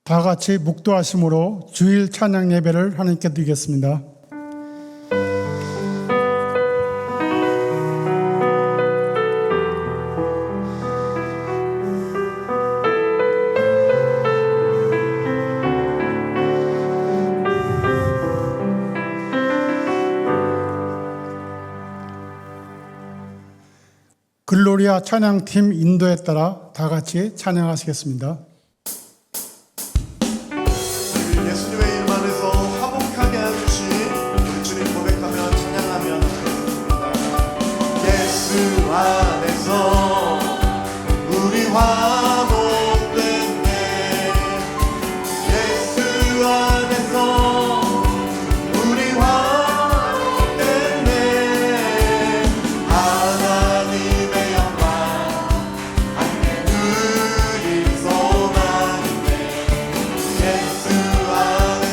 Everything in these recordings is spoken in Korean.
다 같이 묵도하심으로 주일 찬양 예배를 하나님께 드리겠습니다. 글로리아 찬양팀 인도에 따라 다 같이 찬양하시겠습니다. 예수님의 이름 안에서 화목하게 해주신 우리 주님 고백하며 찬양하며 하겠습니다. 예수 안에서 우리 화목됐네. 예수 안에서 우리 화목됐네. 하나님의 영광 누릴 소망인데 예수 안에서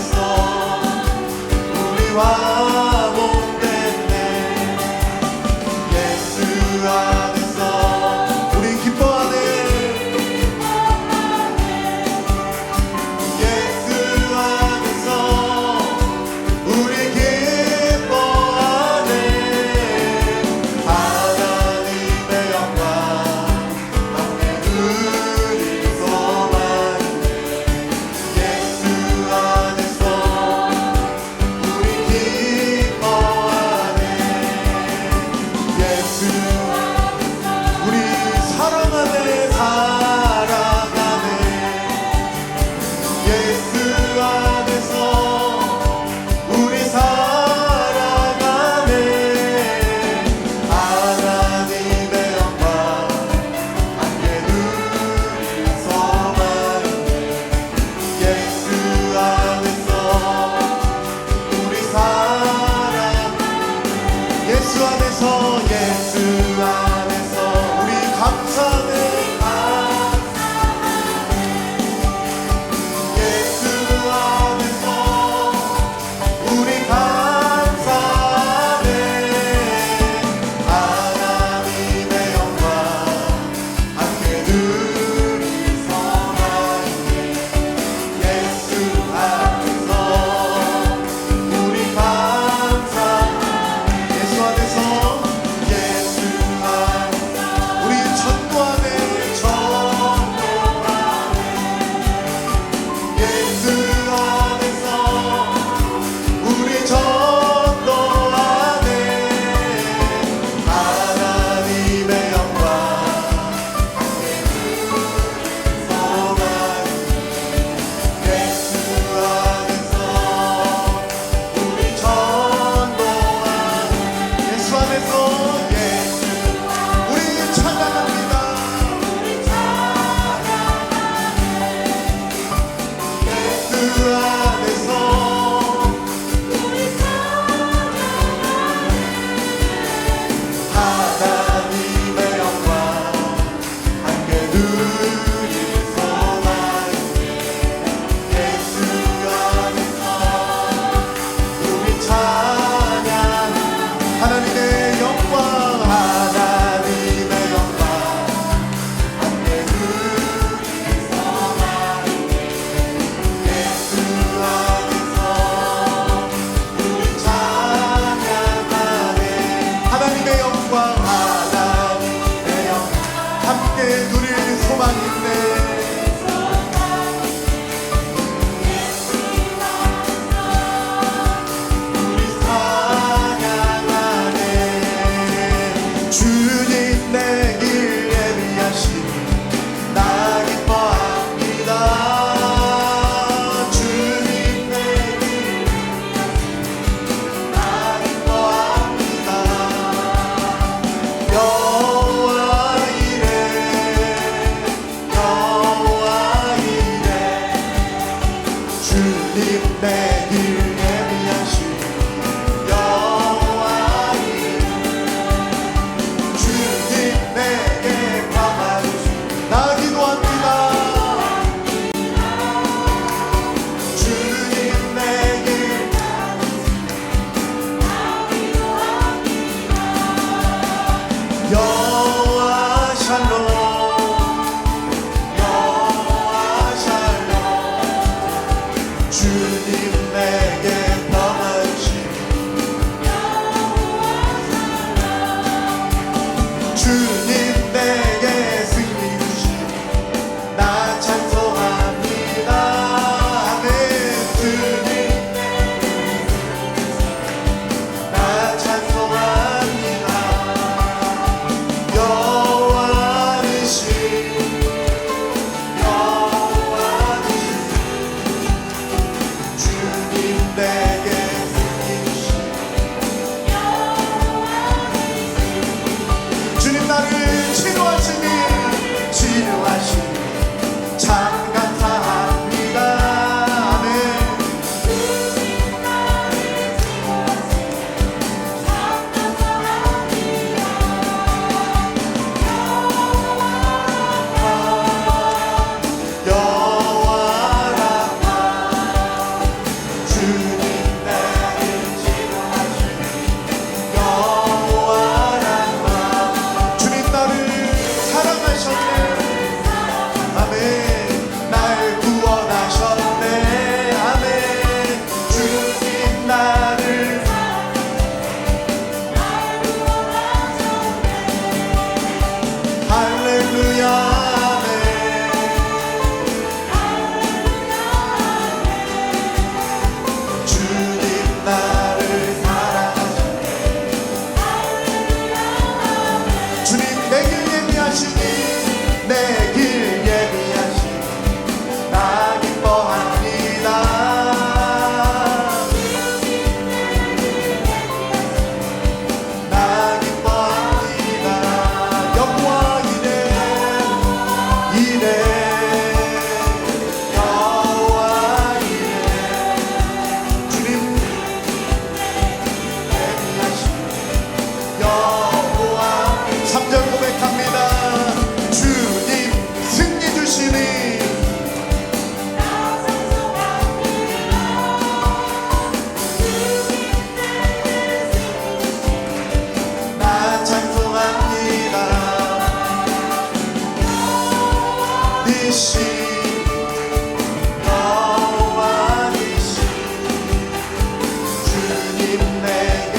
주님 내게 평안 주시니 주님 내게 승리 주시니 나 찬송합니다. 아멘. 주님 나 찬송합니다. 여호와이신 주님 내게 승리 주시니 주님 나를 치료하시니 참 감사합니다. 아멘. 여호와라 주님 나를 치료하시니 여호와라 주님 나를 사랑하셨네. 아멘. 날 구원하셨네. 아멘. 주님 나를 할렐루야. 아멘. 주님 나를 사랑하셨네. 주님 내 길 예비하시니 내 길 예비하시니 나 기뻐합니다. 나 기뻐합니다. 여호와 이래 이래 여호와 이래 주님 예비하시니 여호와 3절 고백합니다. 주님 승리 주시니 나 찬송합니다. 니시 여호와 니시 주님 내게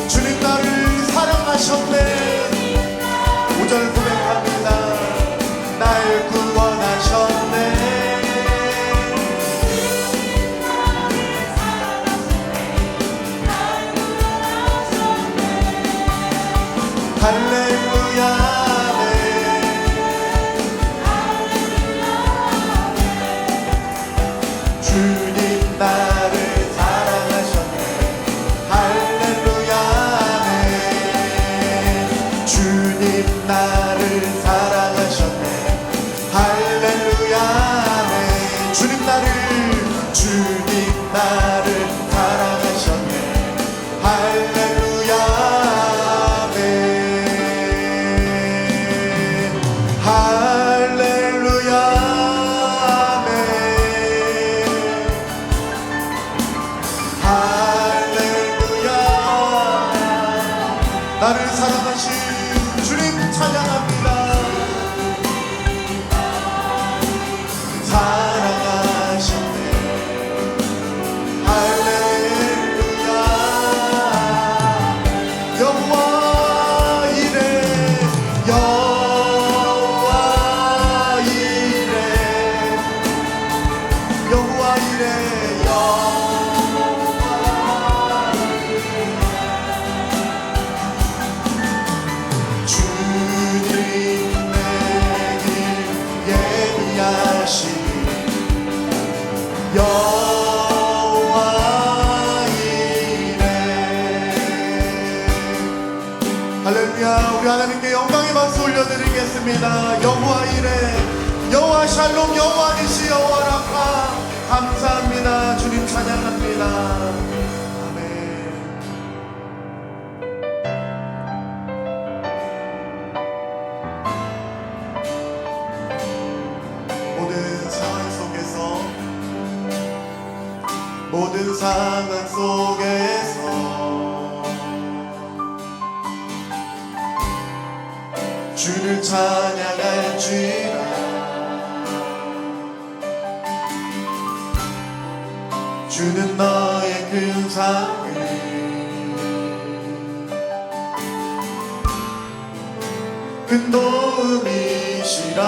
주님 나를 사랑하셨네. 5절 고백합니다. 날 구원하셨네. 할렐루야. 아멘. 주님 나를 사랑하셨네. 할렐루야. 아멘. 주님 나를 사랑하셨네. 할렐루야. 아멘. 주님 나를 사랑하셨네. 할렐루야. 아멘. 할렐루야. 아멘. 할렐루야. 나를 사랑하신 주님 찬양합니다. 사랑하셨네. 할렐루야. 여호와 이래 여호와 이래 여호와 이래 주님 내길 예비하시니 여호와 이래. 할렐루야. 우리 하나님께 영광의 박수 올려드리겠습니다. 여호와 이래 여호와 샬롬 여호와 니시 여호와 라파 감사합니다. 주님 찬양합니다. 아멘. 모든 상황 속에서 주를 찬양할지라 주는 너의 큰 상을 큰 도움이시라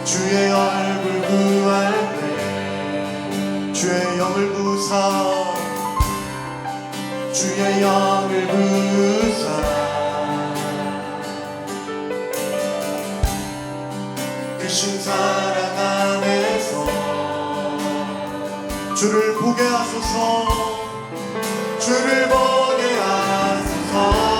주의 얼굴 구할 때 주의 영을 부사 주의 영을 부사 크신 사랑 안에서 주를 보게 하소서 주를 보게 하소서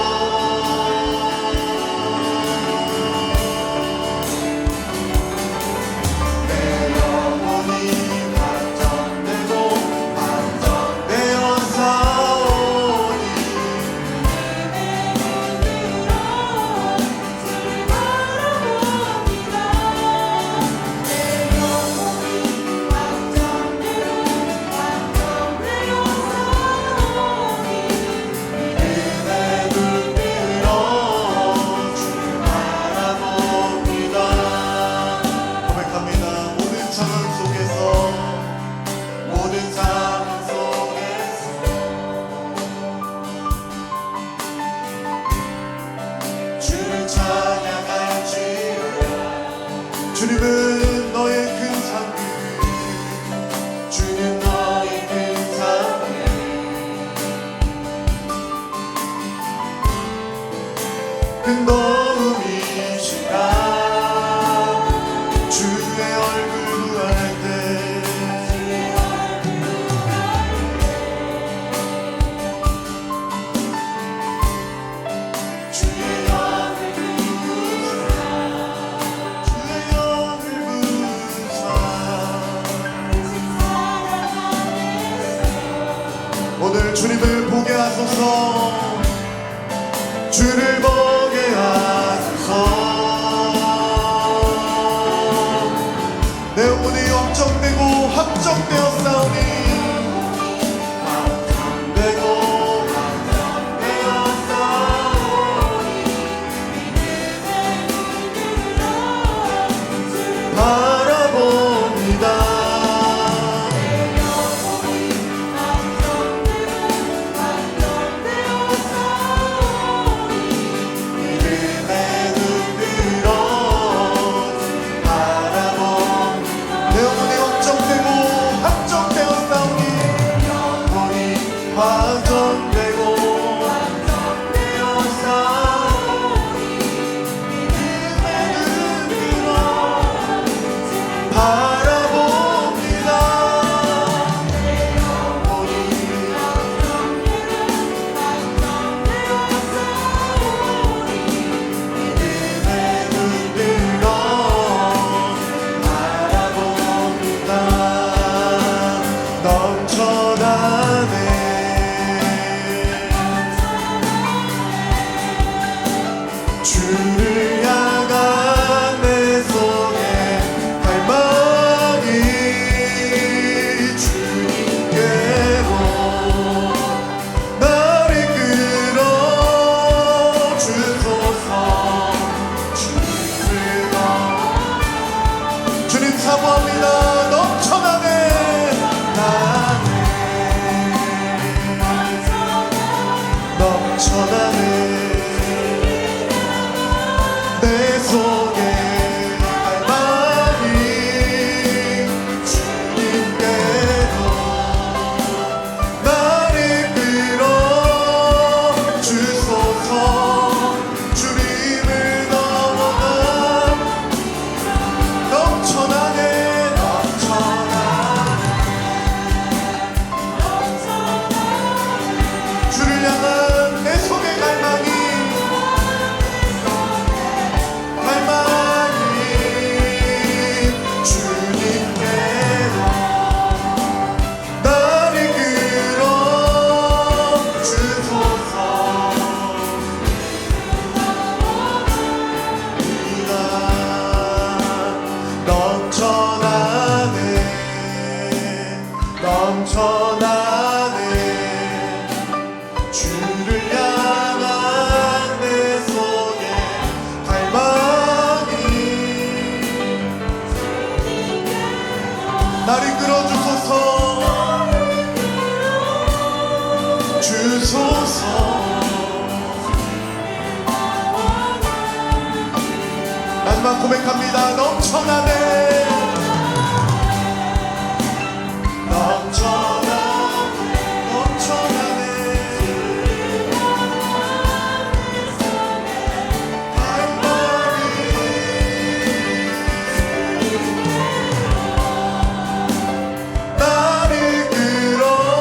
주님은 너의 큰 상을 주는 너의 큰 상을 큰 도움이시라 주의 얼굴 구할 때 주의 영을 오늘 주님을 보게 하소서 주를 보게 하소서 내 영혼이 걱정되고 함정되었사오니 고백합니다. 넘쳐나네 넘쳐나네 나를 끌어주소서.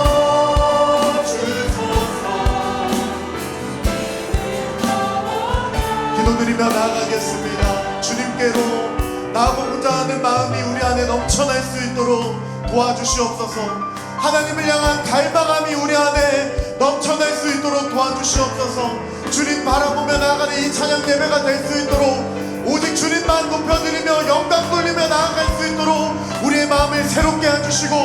기도드리며 나아가겠습니다. 주님께로 나아보고자 하는 마음이 우리 안에 넘쳐날 수 있도록 도와주시옵소서. 하나님을 향한 갈망함이 우리 안에 넘쳐날 수 있도록 도와주시옵소서. 주님 바라보며 나아가는 이 찬양 예배가 될 수 있도록 오직 주님만 높여드리며 영광 돌리며 나아갈 수 있도록 우리의 마음을 새롭게 해주시고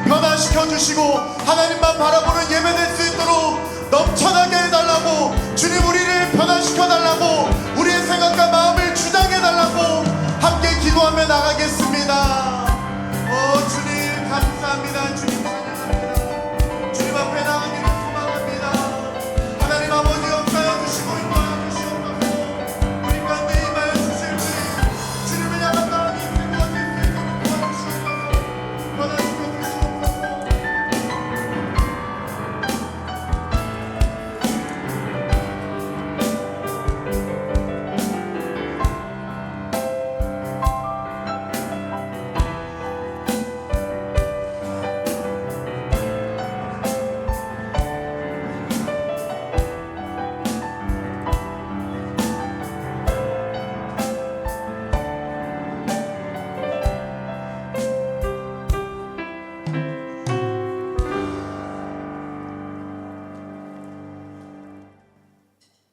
변화시켜 주시고 하나님만 바라보는 예배 될 수 있도록 넘쳐나게 해달라고, 주님 우리를 변화시켜 달라고, 우리의 생각과 마음을 주장해 달라고 함께 기도하며 나가겠습니다. 주님 감사합니다. 주님 찬양합니다. 주님 앞에 나가기를 소망합니다. 하나님 아버지 역사해 주시고 인도하여 주시옵소서. 우리 가운데 임하여 주실 분, 주님을 향한 마음이 뜨거워질 수 있도록 도와주시옵소서. 변화시켜 주시옵소서.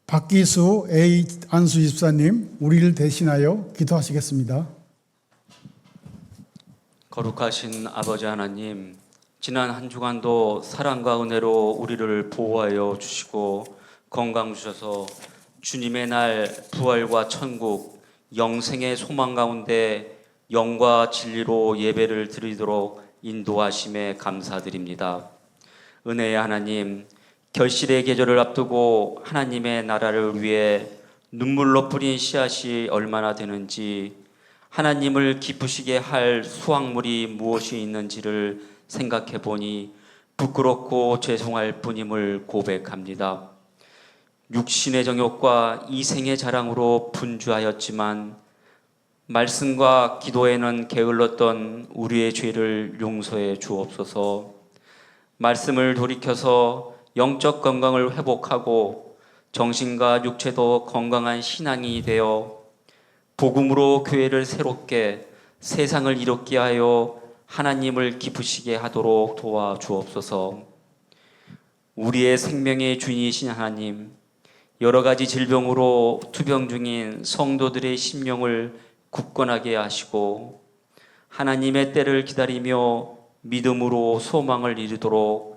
박기수 A 안수 집사님, 우리를 대신하여 기도하시겠습니다. 거룩하신 아버지 하나님, 지난 한 주간도 사랑과 은혜로 우리를 보호하여 주시고 건강 주셔서 주님의 날 부활과 천국 영생의 소망 가운데 영과 진리로 예배를 드리도록 인도하심에 감사드립니다. 은혜의 하나님, 결실의 계절을 앞두고 하나님의 나라를 위해 눈물로 뿌린 씨앗이 얼마나 되는지, 하나님을 기쁘시게 할 수확물이 무엇이 있는지를 생각해 보니 부끄럽고 죄송할 뿐임을 고백합니다. 육신의 정욕과 이생의 자랑으로 분주하였지만 말씀과 기도에는 게을렀던 우리의 죄를 용서해 주옵소서. 말씀을 돌이켜서 영적 건강을 회복하고 정신과 육체도 건강한 신앙이 되어 복음으로 교회를 새롭게 세상을 이롭게 하여 하나님을 기쁘시게 하도록 도와주옵소서. 우리의 생명의 주인이신 하나님, 여러 가지 질병으로 투병 중인 성도들의 심령을 굳건하게 하시고 하나님의 때를 기다리며 믿음으로 소망을 이루도록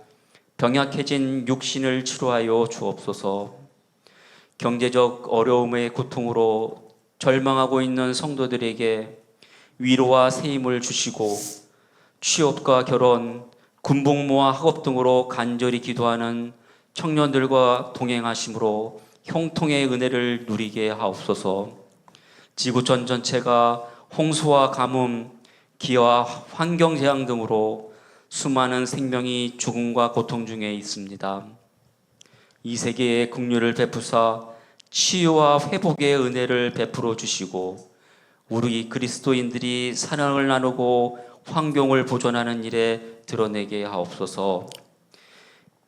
병약해진 육신을 치료하여 주옵소서. 경제적 어려움의 고통으로 절망하고 있는 성도들에게 위로와 새 힘을 주시고 취업과 결혼, 군복무와 학업 등으로 간절히 기도하는 청년들과 동행하심으로 형통의 은혜를 누리게 하옵소서. 지구촌 전체가 홍수와 가뭄, 기와 환경재앙 등으로 수많은 생명이 죽음과 고통 중에 있습니다. 이 세계에 긍휼을 베푸사 치유와 회복의 은혜를 베풀어 주시고 우리 그리스도인들이 사랑을 나누고 환경을 보존하는 일에 드러내게 하옵소서.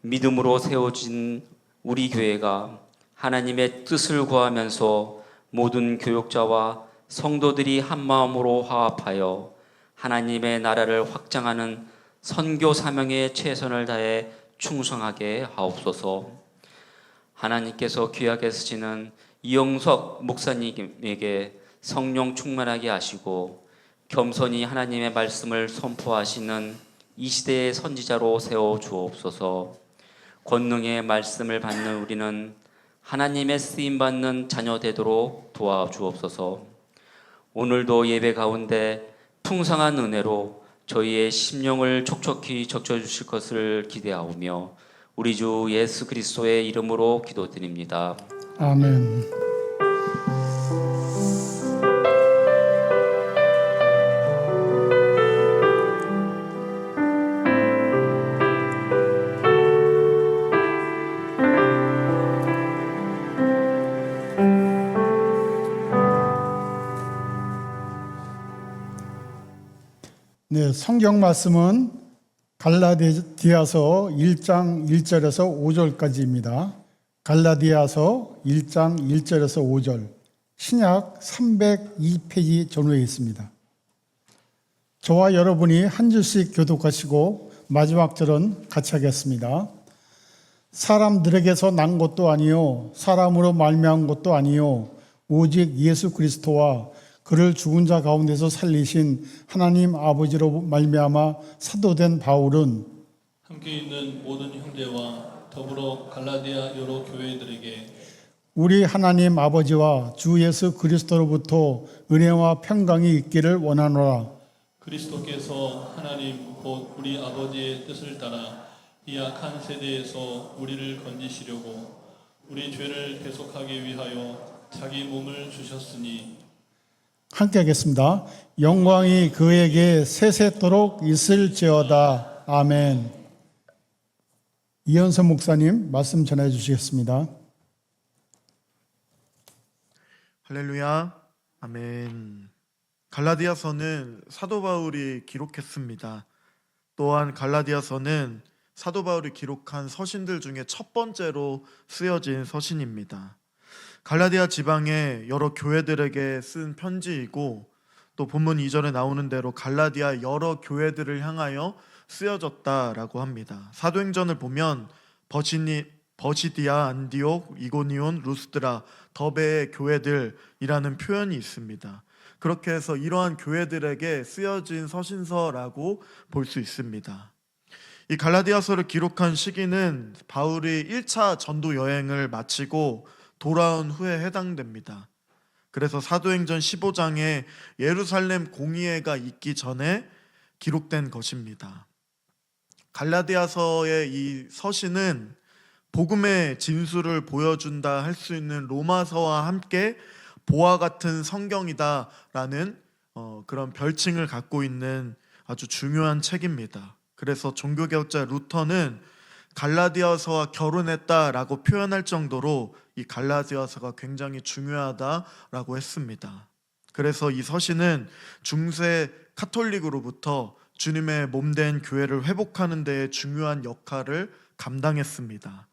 믿음으로 세워진 우리 교회가 하나님의 뜻을 구하면서 모든 교역자와 성도들이 한마음으로 화합하여 하나님의 나라를 확장하는 선교 사명에 최선을 다해 충성하게 하옵소서. 하나님께서 귀하게 쓰시는 이영석 목사님에게 성령 충만하게 하시고 겸손히 하나님의 말씀을 선포하시는 이 시대의 선지자로 세워 주옵소서. 권능의 말씀을 받는 우리는 하나님의 쓰임받는 자녀 되도록 도와주옵소서. 오늘도 예배 가운데 풍성한 은혜로 저희의 심령을 촉촉히 적셔주실 것을 기대하오며 우리 주 예수 그리스도의 이름으로 기도드립니다. 아멘. 네, 성경 말씀은 갈라디아서 1장 1절에서 5절까지입니다. 갈라디아서 1장 1절에서 5절, 신약 302페이지 전후에 있습니다. 저와 여러분이 한 줄씩 교독하시고 마지막 절은 같이 하겠습니다. 사람들에게서 난 것도 아니요 사람으로 말미암은 것도 아니요 오직 예수 그리스도와 그를 죽은 자 가운데서 살리신 하나님 아버지로 말미암아 사도된 바울은 함께 있는 모든 형제와 더불어 갈라디아 여러 교회들에게 우리 하나님 아버지와 주 예수 그리스도로부터 은혜와 평강이 있기를 원하노라. 그리스도께서 하나님 곧 우리 아버지의 뜻을 따라 이 악한 세대에서 우리를 건지시려고 우리 죄를 대속하기 위하여 자기 몸을 주셨으니 함께 하겠습니다. 영광이 그에게 세세토록 있을지어다. 아멘. 이현선 목사님 말씀 전해 주시겠습니다. 할렐루야. 아멘. 갈라디아서는 사도 바울이 기록했습니다. 또한 갈라디아서는 사도 바울이 기록한 서신들 중에 첫 번째로 쓰여진 서신입니다. 갈라디아 지방의 여러 교회들에게 쓴 편지이고 또 본문 2절에 나오는 대로 갈라디아 여러 교회들을 향하여 쓰여졌다라고 합니다. 사도행전을 보면 버시디아, 안디옥, 이고니온, 루스드라, 더베의 교회들이라는 표현이 있습니다. 그렇게 해서 이러한 교회들에게 쓰여진 서신서라고 볼 수 있습니다. 이 갈라디아서를 기록한 시기는 바울이 1차 전도 여행을 마치고 돌아온 후에 해당됩니다. 그래서 사도행전 15장에 예루살렘 공의회가 있기 전에 기록된 것입니다. 갈라디아서의 이 서신은 복음의 진수를 보여준다 할 수 있는 로마서와 함께 보화 같은 성경이다라는 그런 별칭을 갖고 있는 아주 중요한 책입니다. 그래서 종교개혁자 루터는 갈라디아서와 결혼했다라고 표현할 정도로 이 갈라디아서가 굉장히 중요하다라고 했습니다. 그래서 이 서신은 중세 카톨릭으로부터 주님의 몸된 교회를 회복하는 데에 중요한 역할을 감당했습니다.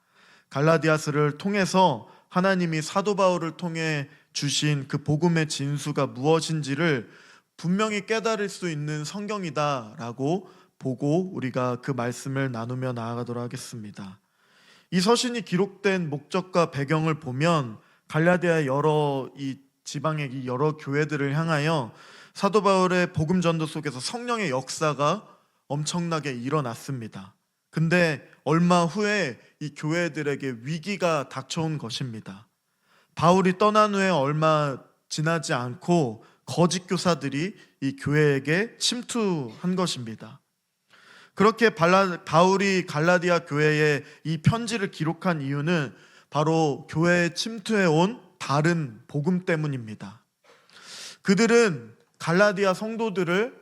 갈라디아서를 통해서 하나님이 사도 바울을 통해 주신 그 복음의 진수가 무엇인지를 분명히 깨달을 수 있는 성경이다라고 보고 우리가 그 말씀을 나누며 나아가도록 하겠습니다. 이 서신이 기록된 목적과 배경을 보면 갈라디아 이 지방의 여러 교회들을 향하여 사도 바울의 복음 전도 속에서 성령의 역사가 엄청나게 일어났습니다. 근데 얼마 후에 이 교회들에게 위기가 닥쳐온 것입니다. 바울이 떠난 후에 얼마 지나지 않고 거짓 교사들이 이 교회에게 침투한 것입니다. 그렇게 바울이 갈라디아 교회에 이 편지를 기록한 이유는 바로 교회에 침투해온 다른 복음 때문입니다. 그들은 갈라디아 성도들을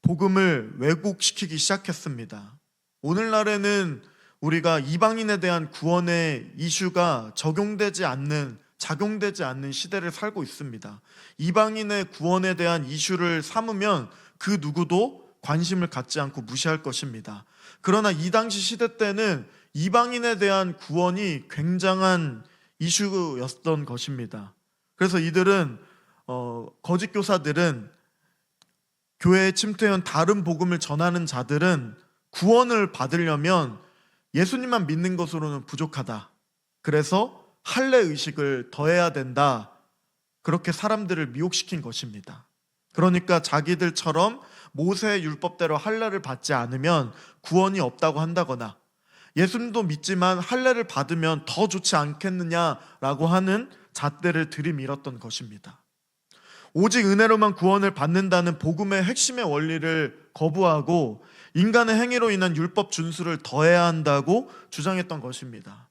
복음을 왜곡시키기 시작했습니다. 오늘날에는 우리가 이방인에 대한 구원의 이슈가 작용되지 않는 시대를 살고 있습니다. 이방인의 구원에 대한 이슈를 삼으면 그 누구도 관심을 갖지 않고 무시할 것입니다. 그러나 이 당시 시대 때는 이방인에 대한 구원이 굉장한 이슈였던 것입니다. 그래서 이들은 거짓 교사들은 교회에 침투해온 다른 복음을 전하는 자들은 구원을 받으려면 예수님만 믿는 것으로는 부족하다. 그래서 할례 의식을 더해야 된다. 그렇게 사람들을 미혹시킨 것입니다. 그러니까 자기들처럼 모세의 율법대로 할례를 받지 않으면 구원이 없다고 한다거나 예수님도 믿지만 할례를 받으면 더 좋지 않겠느냐라고 하는 잣대를 들이밀었던 것입니다. 오직 은혜로만 구원을 받는다는 복음의 핵심의 원리를 거부하고 인간의 행위로 인한 율법 준수를 더해야 한다고 주장했던 것입니다.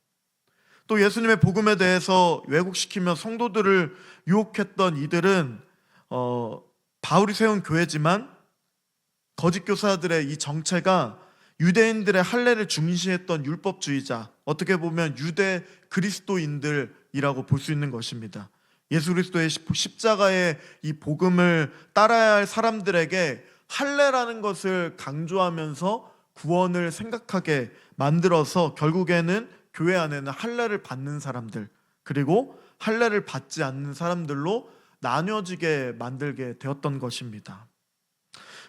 또 예수님의 복음에 대해서 왜곡시키며 성도들을 유혹했던 이들은 바울이 세운 교회지만 거짓 교사들의 이 정체가 유대인들의 할례를 중시했던 율법주의자, 어떻게 보면 유대 그리스도인들이라고 볼 수 있는 것입니다. 예수 그리스도의 십자가의 이 복음을 따라야 할 사람들에게 할례라는 것을 강조하면서 구원을 생각하게 만들어서 결국에는 교회 안에는 할례를 받는 사람들, 그리고 할례를 받지 않는 사람들로 나뉘어지게 만들게 되었던 것입니다.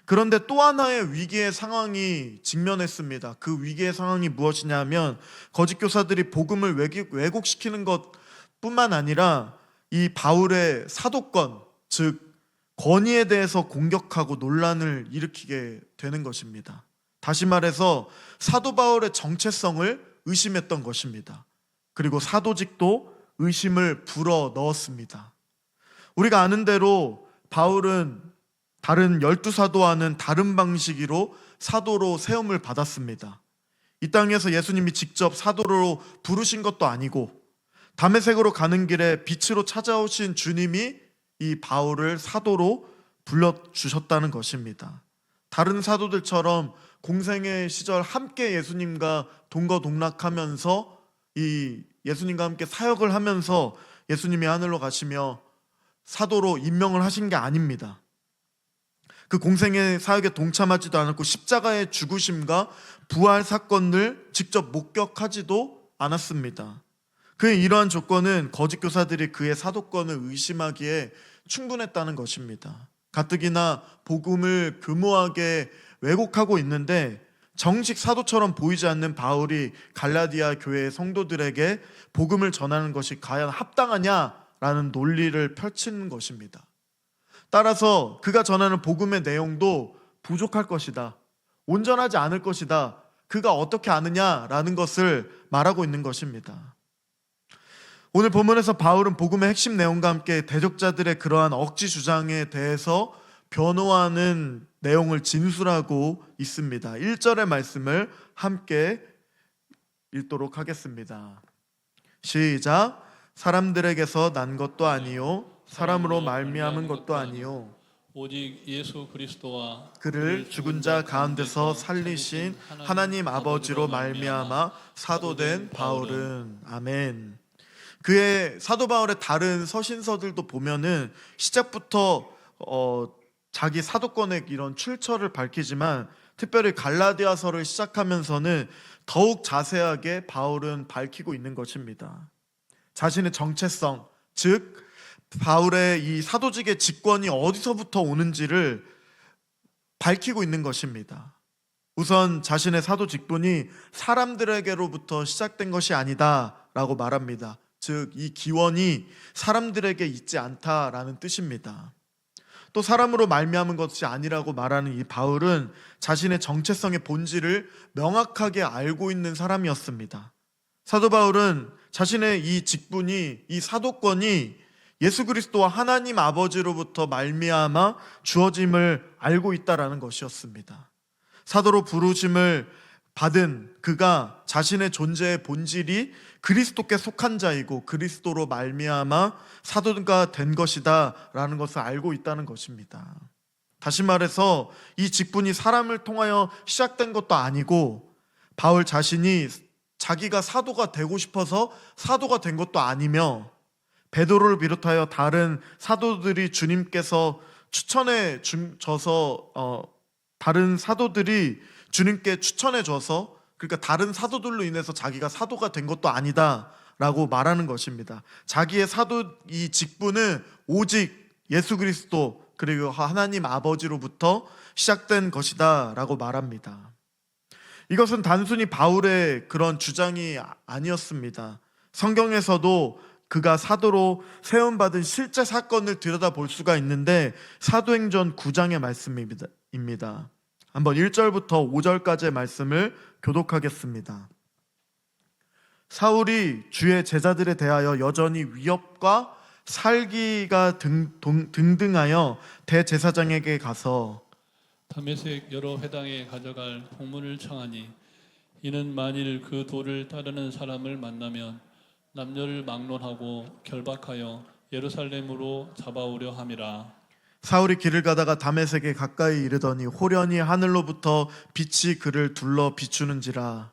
그런데 또 하나의 위기의 상황이 직면했습니다. 그 위기의 상황이 무엇이냐면 거짓 교사들이 복음을 왜곡시키는 것뿐만 아니라 이 바울의 사도권, 즉 권위에 대해서 공격하고 논란을 일으키게 되는 것입니다. 다시 말해서 사도 바울의 정체성을 의심했던 것입니다. 그리고 사도직도 의심을 불어 넣었습니다. 우리가 아는 대로 바울은 다른 12사도와는 다른 방식으로 사도로 세움을 받았습니다. 이 땅에서 예수님이 직접 사도로 부르신 것도 아니고 다메섹으로 가는 길에 빛으로 찾아오신 주님이 이 바울을 사도로 불러주셨다는 것입니다. 다른 사도들처럼 공생의 시절 함께 예수님과 동거동락하면서 이 예수님과 함께 사역을 하면서 예수님이 하늘로 가시며 사도로 임명을 하신 게 아닙니다. 그 공생의 사역에 동참하지도 않았고 십자가의 죽으심과 부활 사건을 직접 목격하지도 않았습니다. 그의 이러한 조건은 거짓 교사들이 그의 사도권을 의심하기에 충분했다는 것입니다. 가뜩이나 복음을 교모하게 왜곡하고 있는데 정식 사도처럼 보이지 않는 바울이 갈라디아 교회의 성도들에게 복음을 전하는 것이 과연 합당하냐라는 논리를 펼치는 것입니다. 따라서 그가 전하는 복음의 내용도 부족할 것이다, 온전하지 않을 것이다, 그가 어떻게 아느냐라는 것을 말하고 있는 것입니다. 오늘 본문에서 바울은 복음의 핵심 내용과 함께 대적자들의 그러한 억지 주장에 대해서 변호하는 내용을 진술하고 있습니다. 1절의 말씀을 함께 읽도록 하겠습니다. 시작. 사람들에게서 난 것도 아니요 사람으로 말미암은 것도 아니요 오직 예수 그리스도와 그를 죽은 자 가운데서 살리신 하나님 아버지로 말미암아 사도된 바울은. 아멘. 그의 사도 바울의 다른 서신서들도 보면은 시작부터 자기 사도권의 이런 출처를 밝히지만 특별히 갈라디아서를 시작하면서는 더욱 자세하게 바울은 밝히고 있는 것입니다. 자신의 정체성, 즉 바울의 이 사도직의 직권이 어디서부터 오는지를 밝히고 있는 것입니다. 우선 자신의 사도 직분이 사람들에게로부터 시작된 것이 아니다라고 말합니다. 즉 이 기원이 사람들에게 있지 않다라는 뜻입니다. 또 사람으로 말미암은 것이 아니라고 말하는 이 바울은 자신의 정체성의 본질을 명확하게 알고 있는 사람이었습니다. 사도 바울은 자신의 이 직분이, 이 사도권이 예수 그리스도와 하나님 아버지로부터 말미암아 주어짐을 알고 있다라는 것이었습니다. 사도로 부르심을 받은 그가 자신의 존재의 본질이 그리스도께 속한 자이고 그리스도로 말미암아 사도가 된 것이다 라는 것을 알고 있다는 것입니다. 다시 말해서 이 직분이 사람을 통하여 시작된 것도 아니고 바울 자신이 자기가 사도가 되고 싶어서 사도가 된 것도 아니며 베드로를 비롯하여 다른 사도들이 주님께서 추천해 줘서 다른 사도들이 주님께 추천해 줘서, 그러니까 다른 사도들로 인해서 자기가 사도가 된 것도 아니다 라고 말하는 것입니다. 자기의 사도 이 직분은 오직 예수 그리스도 그리고 하나님 아버지로부터 시작된 것이다 라고 말합니다. 이것은 단순히 바울의 그런 주장이 아니었습니다. 성경에서도 그가 사도로 세움받은 실제 사건을 들여다볼 수가 있는데 사도행전 9장의 말씀입니다. 한번 1절부터 5절까지의 말씀을 교독하겠습니다. 사울이 주의 제자들에 대하여 여전히 위협과 살기가 등등하여 대제사장에게 가서 다메섹 여러 회당에 가져갈 공문을 청하니 이는 만일 그 도를 따르는 사람을 만나면 남녀를 막론하고 결박하여 예루살렘으로 잡아오려 함이라. 사울이 길을 가다가 다메섹에 가까이 이르더니 호련히 하늘로부터 빛이 그를 둘러 비추는지라.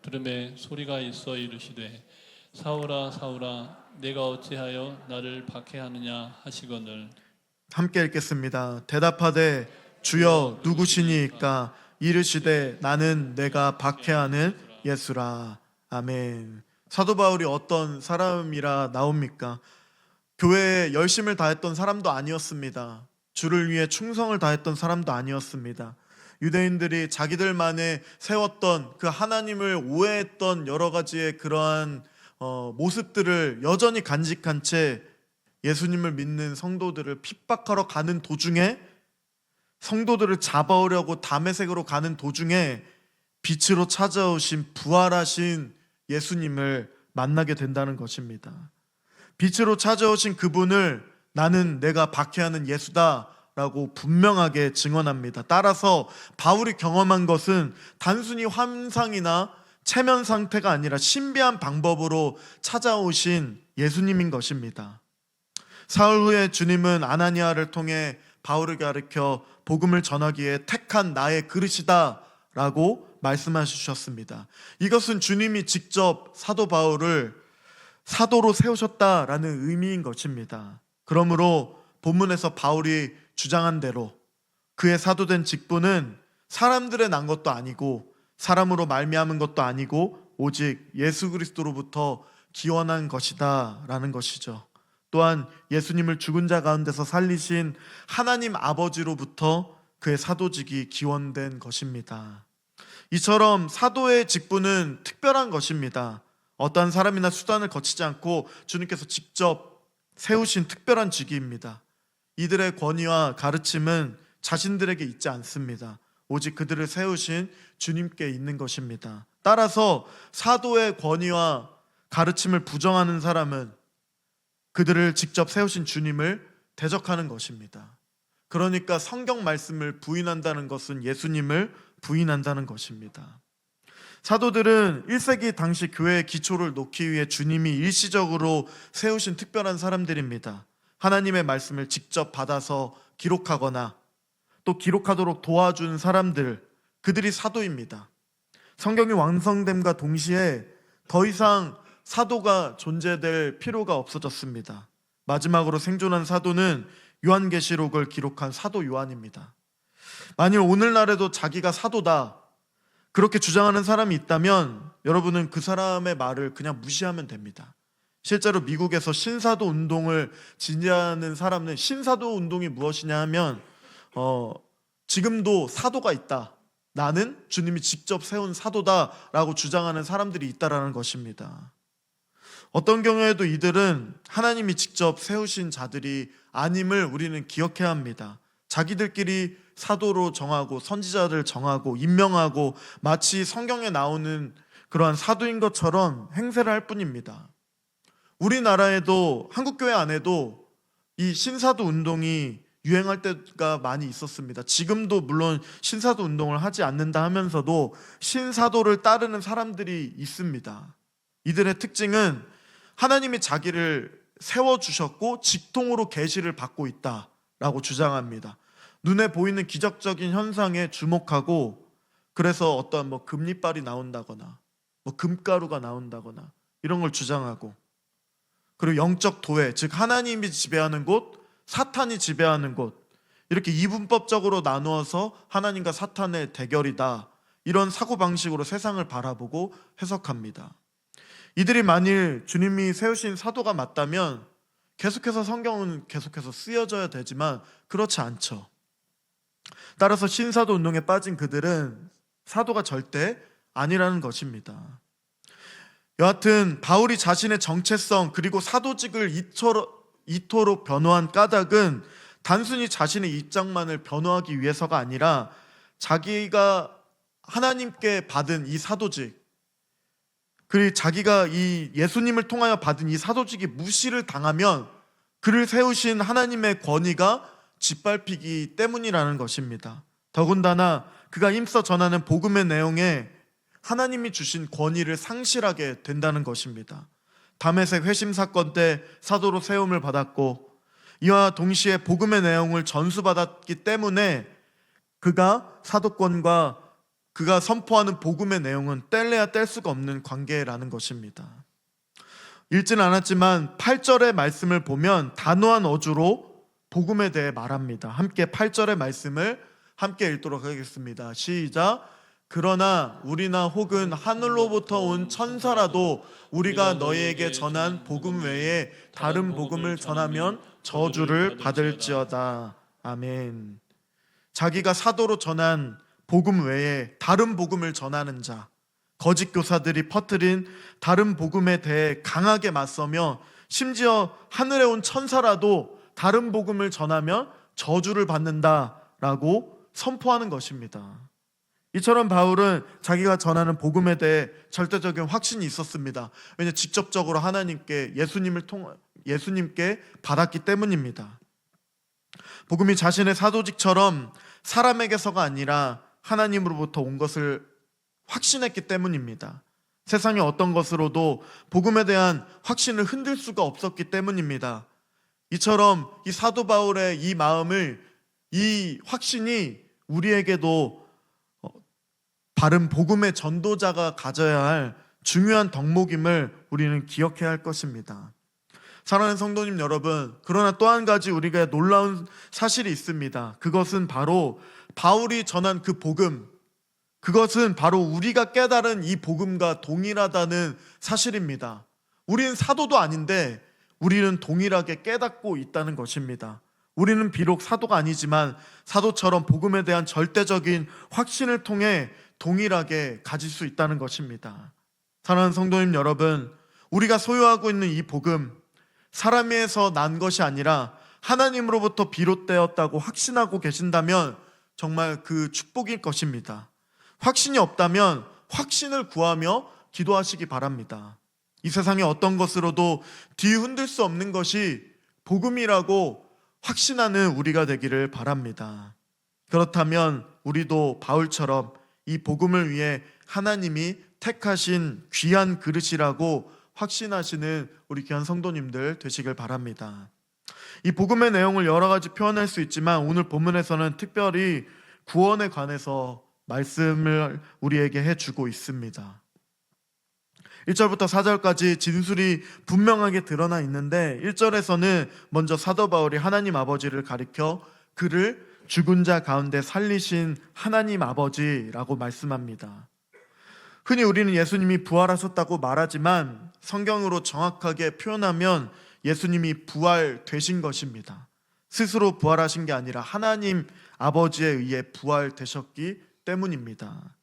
들음에 소리가 있어 이르시되 사울아 사울아 내가 어찌하여 나를 박해하느냐 하시거늘. 함께 읽겠습니다. 대답하되 주여 누구시니까? 이르시되 나는 내가 박해하는 예수라. 아멘. 사도 바울이 어떤 사람이라 나옵니까? 교회에 열심을 다했던 사람도 아니었습니다. 주를 위해 충성을 다했던 사람도 아니었습니다. 유대인들이 자기들만의 세웠던 그 하나님을 오해했던 여러 가지의 그러한 모습들을 여전히 간직한 채 예수님을 믿는 성도들을 핍박하러 가는 도중에, 성도들을 잡아오려고 다메섹으로 가는 도중에 빛으로 찾아오신 부활하신 예수님을 만나게 된다는 것입니다. 빛으로 찾아오신 그분을 나는 내가 박해하는 예수다 라고 분명하게 증언합니다. 따라서 바울이 경험한 것은 단순히 환상이나 체면 상태가 아니라 신비한 방법으로 찾아오신 예수님인 것입니다. 사흘 후에 주님은 아나니아를 통해 바울을 가르쳐 복음을 전하기에 택한 나의 그릇이다 라고 말씀하셨습니다. 이것은 주님이 직접 사도 바울을 사도로 세우셨다라는 의미인 것입니다. 그러므로 본문에서 바울이 주장한 대로 그의 사도된 직분은 사람들의 난 것도 아니고 사람으로 말미암은 것도 아니고 오직 예수 그리스도로부터 기원한 것이다 라는 것이죠. 또한 예수님을 죽은 자 가운데서 살리신 하나님 아버지로부터 그의 사도직이 기원된 것입니다. 이처럼 사도의 직분은 특별한 것입니다. 어떠한 사람이나 수단을 거치지 않고 주님께서 직접 세우신 특별한 직위입니다. 이들의 권위와 가르침은 자신들에게 있지 않습니다. 오직 그들을 세우신 주님께 있는 것입니다. 따라서 사도의 권위와 가르침을 부정하는 사람은 그들을 직접 세우신 주님을 대적하는 것입니다. 그러니까 성경 말씀을 부인한다는 것은 예수님을 부인한다는 것입니다. 사도들은 1세기 당시 교회의 기초를 놓기 위해 주님이 일시적으로 세우신 특별한 사람들입니다. 하나님의 말씀을 직접 받아서 기록하거나 또 기록하도록 도와준 사람들, 그들이 사도입니다. 성경이 완성됨과 동시에 더 이상 사도가 존재될 필요가 없어졌습니다. 마지막으로 생존한 사도는 요한계시록을 기록한 사도 요한입니다. 만일 오늘날에도 자기가 사도다 그렇게 주장하는 사람이 있다면 여러분은 그 사람의 말을 그냥 무시하면 됩니다. 실제로 미국에서 신사도 운동을 지지하는 사람은 신사도 운동이 무엇이냐 하면 지금도 사도가 있다. 나는 주님이 직접 세운 사도다라고 주장하는 사람들이 있다라는 것입니다. 어떤 경우에도 이들은 하나님이 직접 세우신 자들이 아님을 우리는 기억해야 합니다. 자기들끼리 사도로 정하고 선지자를 정하고 임명하고 마치 성경에 나오는 그러한 사도인 것처럼 행세를 할 뿐입니다. 우리나라에도 한국교회 안에도 이 신사도 운동이 유행할 때가 많이 있었습니다. 지금도 물론 신사도 운동을 하지 않는다 하면서도 신사도를 따르는 사람들이 있습니다. 이들의 특징은 하나님이 자기를 세워주셨고 직통으로 계시를 받고 있다라고 주장합니다. 눈에 보이는 기적적인 현상에 주목하고 그래서 어떤 금리빨이 나온다거나 금가루가 나온다거나 이런 걸 주장하고, 그리고 영적 도회, 즉 하나님이 지배하는 곳, 사탄이 지배하는 곳, 이렇게 이분법적으로 나누어서 하나님과 사탄의 대결이다, 이런 사고방식으로 세상을 바라보고 해석합니다. 이들이 만일 주님이 세우신 사도가 맞다면 계속해서 성경은 계속해서 쓰여져야 되지만 그렇지 않죠. 따라서 신사도 운동에 빠진 그들은 사도가 절대 아니라는 것입니다. 여하튼 바울이 자신의 정체성 그리고 사도직을 이토록 변호한 까닭은 단순히 자신의 입장만을 변호하기 위해서가 아니라 자기가 하나님께 받은 이 사도직, 그리고 자기가 이 예수님을 통하여 받은 이 사도직이 무시를 당하면 그를 세우신 하나님의 권위가 짓밟히기 때문이라는 것입니다. 더군다나 그가 힘써 전하는 복음의 내용에 하나님이 주신 권위를 상실하게 된다는 것입니다. 다메섹 회심 사건 때 사도로 세움을 받았고 이와 동시에 복음의 내용을 전수받았기 때문에 그가 사도권과 그가 선포하는 복음의 내용은 뗄래야 뗄 수가 없는 관계라는 것입니다. 읽지는 않았지만 8절의 말씀을 보면 단호한 어조로 복음에 대해 말합니다. 함께 8절의 말씀을 함께 읽도록 하겠습니다. 시작. 그러나 우리나 혹은 하늘로부터 온 천사라도 우리가 너희에게 전한 복음 외에 다른 복음을 전하면 저주를 받을지어다. 아멘. 자기가 사도로 전한 복음 외에 다른 복음을 전하는 자, 거짓 교사들이 퍼뜨린 다른 복음에 대해 강하게 맞서며 심지어 하늘에 온 천사라도 다른 복음을 전하면 저주를 받는다라고 선포하는 것입니다. 이처럼 바울은 자기가 전하는 복음에 대해 절대적인 확신이 있었습니다. 왜냐하면 직접적으로 예수님께 받았기 때문입니다. 복음이 자신의 사도직처럼 사람에게서가 아니라 하나님으로부터 온 것을 확신했기 때문입니다. 세상의 어떤 것으로도 복음에 대한 확신을 흔들 수가 없었기 때문입니다. 이처럼 이 사도 바울의 이 마음을, 이 확신이 우리에게도 바른 복음의 전도자가 가져야 할 중요한 덕목임을 우리는 기억해야 할 것입니다. 사랑하는 성도님 여러분, 그러나 또 한 가지 우리가 놀라운 사실이 있습니다. 그것은 바로 바울이 전한 그 복음, 그것은 바로 우리가 깨달은 이 복음과 동일하다는 사실입니다. 우리는 사도도 아닌데 우리는 동일하게 깨닫고 있다는 것입니다. 우리는 비록 사도가 아니지만 사도처럼 복음에 대한 절대적인 확신을 통해 동일하게 가질 수 있다는 것입니다. 사랑하는 성도님 여러분, 우리가 소유하고 있는 이 복음, 사람에서 난 것이 아니라 하나님으로부터 비롯되었다고 확신하고 계신다면 정말 그 축복일 것입니다. 확신이 없다면 확신을 구하며 기도하시기 바랍니다. 이 세상의 어떤 것으로도 뒤흔들 수 없는 것이 복음이라고 확신하는 우리가 되기를 바랍니다. 그렇다면 우리도 바울처럼 이 복음을 위해 하나님이 택하신 귀한 그릇이라고 확신하시는 우리 귀한 성도님들 되시길 바랍니다. 이 복음의 내용을 여러 가지 표현할 수 있지만 오늘 본문에서는 특별히 구원에 관해서 말씀을 우리에게 해주고 있습니다. 1절부터 4절까지 진술이 분명하게 드러나 있는데 1절에서는 먼저 사도 바울이 하나님 아버지를 가리켜 그를 죽은 자 가운데 살리신 하나님 아버지라고 말씀합니다. 흔히 우리는 예수님이 부활하셨다고 말하지만 성경으로 정확하게 표현하면 예수님이 부활되신 것입니다. 스스로 부활하신 게 아니라 하나님 아버지에 의해 부활되셨기 때문입니다.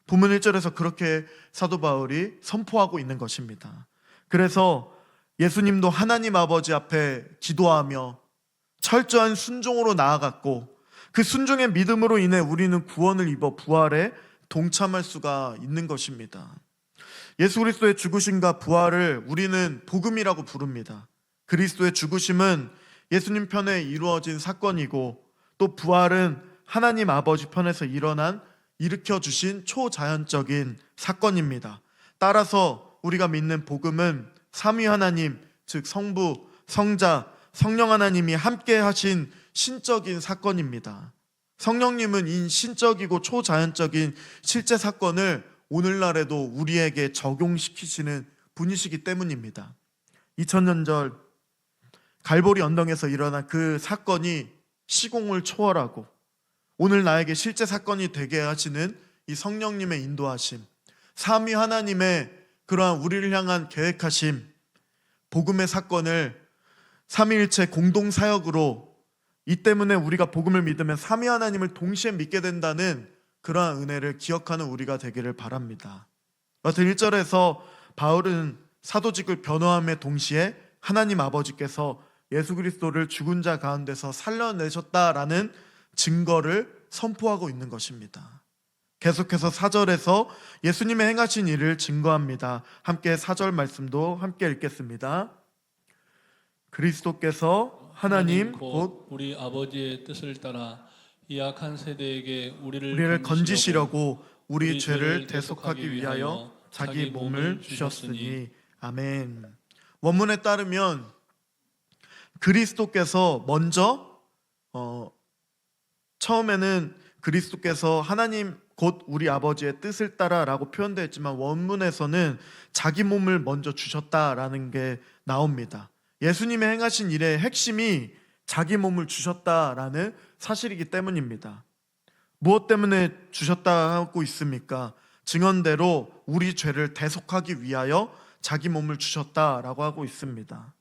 본문 1절에서 그렇게 사도 바울이 선포하고 있는 것입니다. 그래서 예수님도 하나님 아버지 앞에 기도하며 철저한 순종으로 나아갔고 그 순종의 믿음으로 인해 우리는 구원을 입어 부활에 동참할 수가 있는 것입니다. 예수 그리스도의 죽으심과 부활을 우리는 복음이라고 부릅니다. 그리스도의 죽으심은 예수님 편에 이루어진 사건이고 또 부활은 하나님 아버지 편에서 일으켜 주신 초자연적인 사건입니다. 따라서 우리가 믿는 복음은 삼위 하나님, 즉 성부, 성자, 성령 하나님이 함께 하신 신적인 사건입니다. 성령님은 이 신적이고 초자연적인 실제 사건을 오늘날에도 우리에게 적용시키시는 분이시기 때문입니다. 2000년 전 갈보리 언덕에서 일어난 그 사건이 시공을 초월하고 오늘 나에게 실제 사건이 되게 하시는 이 성령님의 인도하심, 삼위 하나님의 그러한 우리를 향한 계획하심, 복음의 사건을 삼위일체 공동사역으로 이 때문에 우리가 복음을 믿으면 삼위 하나님을 동시에 믿게 된다는 그러한 은혜를 기억하는 우리가 되기를 바랍니다. 여튼 1절에서 바울은 사도직을 변호함에 동시에 하나님 아버지께서 예수 그리스도를 죽은 자 가운데서 살려내셨다라는 증거를 선포하고 있는 것입니다. 계속해서 4절에서 예수님의 행하신 일을 증거합니다. 함께 4절 말씀도 함께 읽겠습니다. 그리스도께서 하나님 곧 우리 아버지의 뜻을 따라 이 악한 세대에게 우리를 건지시려고 우리 죄를 대속하기 위하여 자기 몸을 주셨으니. 아멘. 원문에 따르면 그리스도께서 먼저 처음에는 그리스도께서 하나님 곧 우리 아버지의 뜻을 따라라고 표현되어 있지만 원문에서는 자기 몸을 먼저 주셨다라는 게 나옵니다. 예수님의 행하신 일의 핵심이 자기 몸을 주셨다라는 사실이기 때문입니다. 무엇 때문에 주셨다 하고 있습니까? 증언대로 우리 죄를 대속하기 위하여 자기 몸을 주셨다라고 하고 있습니다.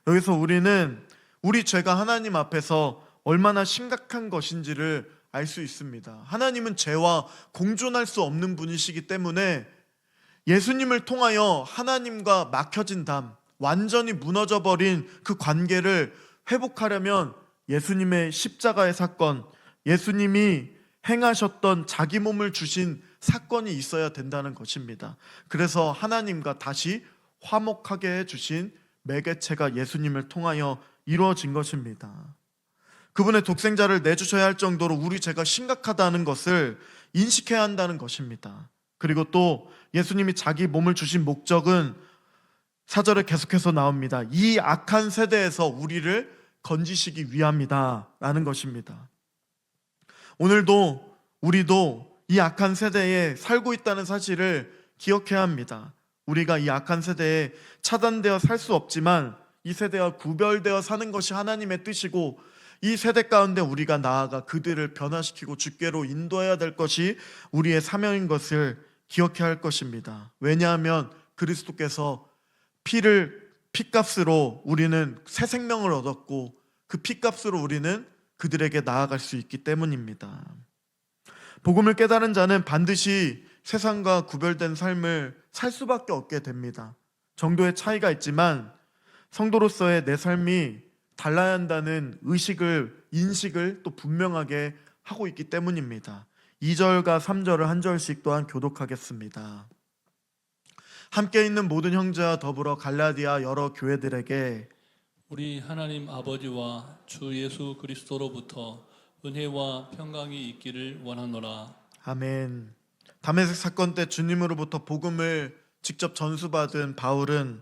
여기서 우리는 우리 죄가 하나님 앞에서 얼마나 심각한 것인지를 알 수 있습니다. 하나님은 죄와 공존할 수 없는 분이시기 때문에 예수님을 통하여 하나님과 막혀진 담, 완전히 무너져버린 그 관계를 회복하려면 예수님의 십자가의 사건, 예수님이 행하셨던 자기 몸을 주신 사건이 있어야 된다는 것입니다. 그래서 하나님과 다시 화목하게 해주신 매개체가 예수님을 통하여 이루어진 것입니다. 그분의 독생자를 내주셔야 할 정도로 우리 죄가 심각하다는 것을 인식해야 한다는 것입니다. 그리고 또 예수님이 자기 몸을 주신 목적은 4절에 계속해서 나옵니다. 이 악한 세대에서 우리를 건지시기 위함이다 라는 것입니다. 오늘도 우리도 이 악한 세대에 살고 있다는 사실을 기억해야 합니다. 우리가 이 악한 세대에 차단되어 살 수 없지만 이 세대와 구별되어 사는 것이 하나님의 뜻이고 이 세대 가운데 우리가 나아가 그들을 변화시키고 주께로 인도해야 될 것이 우리의 사명인 것을 기억해야 할 것입니다. 왜냐하면 그리스도께서 피값으로 우리는 새 생명을 얻었고 그 피값으로 우리는 그들에게 나아갈 수 있기 때문입니다. 복음을 깨달은 자는 반드시 세상과 구별된 삶을 살 수밖에 없게 됩니다. 정도의 차이가 있지만 성도로서의 내 삶이 달라야 한다는 인식을 또 분명하게 하고 있기 때문입니다. 2절과 3절을 한 절씩 또한 교독하겠습니다. 함께 있는 모든 형제와 더불어 갈라디아 여러 교회들에게 우리 하나님 아버지와 주 예수 그리스도로부터 은혜와 평강이 있기를 원하노라. 아멘. 다메섹 사건 때 주님으로부터 복음을 직접 전수받은 바울은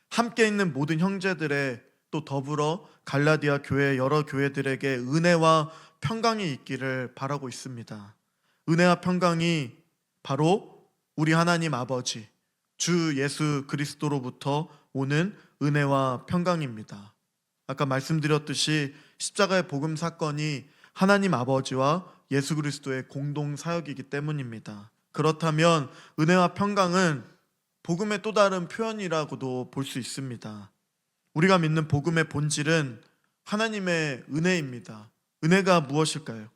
함께 있는 모든 형제들의 또 더불어 갈라디아 교회 여러 교회들에게 은혜와 평강이 있기를 바라고 있습니다. 은혜와 평강이 바로 우리 하나님 아버지 주 예수 그리스도로부터 오는 은혜와 평강입니다. 아까 말씀드렸듯이 십자가의 복음 사건이 하나님 아버지와 예수 그리스도의 공동 사역이기 때문입니다. 그렇다면 은혜와 평강은 복음의 또 다른 표현이라고도 볼 수 있습니다. 우리가 믿는 복음의 본질은 하나님의 은혜입니다. 은혜가 무엇일까요?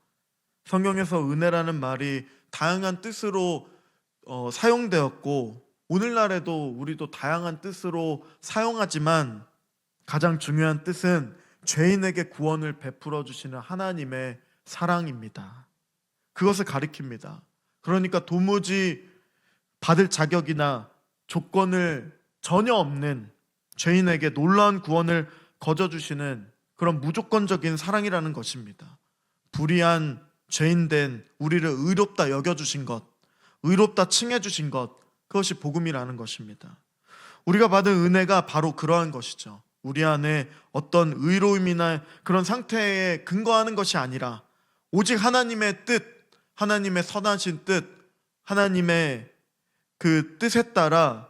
성경에서 은혜라는 말이 다양한 뜻으로 사용되었고 오늘날에도 우리도 다양한 뜻으로 사용하지만 가장 중요한 뜻은 죄인에게 구원을 베풀어 주시는 하나님의 사랑입니다. 그것을 가리킵니다. 그러니까 도무지 받을 자격이나 조건을 전혀 없는 죄인에게 놀라운 구원을 거저주시는 그런 무조건적인 사랑이라는 것입니다. 불의한 죄인된 우리를 의롭다 여겨주신 것, 의롭다 칭해주신 것, 그것이 복음이라는 것입니다. 우리가 받은 은혜가 바로 그러한 것이죠. 우리 안에 어떤 의로움이나 그런 상태에 근거하는 것이 아니라 오직 하나님의 뜻, 하나님의 선하신 뜻, 하나님의 그 뜻에 따라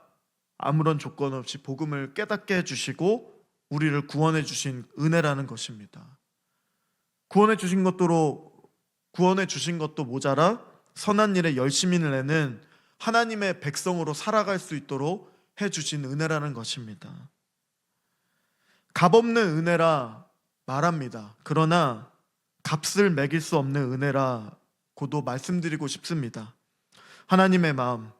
아무런 조건 없이 복음을 깨닫게 해주시고 우리를 구원해 주신 은혜라는 것입니다. 구원해 주신 것도 모자라 선한 일에 열심히 내는 하나님의 백성으로 살아갈 수 있도록 해주신 은혜라는 것입니다. 값없는 은혜라 말합니다. 그러나 값을 매길 수 없는 은혜라고도 말씀드리고 싶습니다. 하나님의 마음,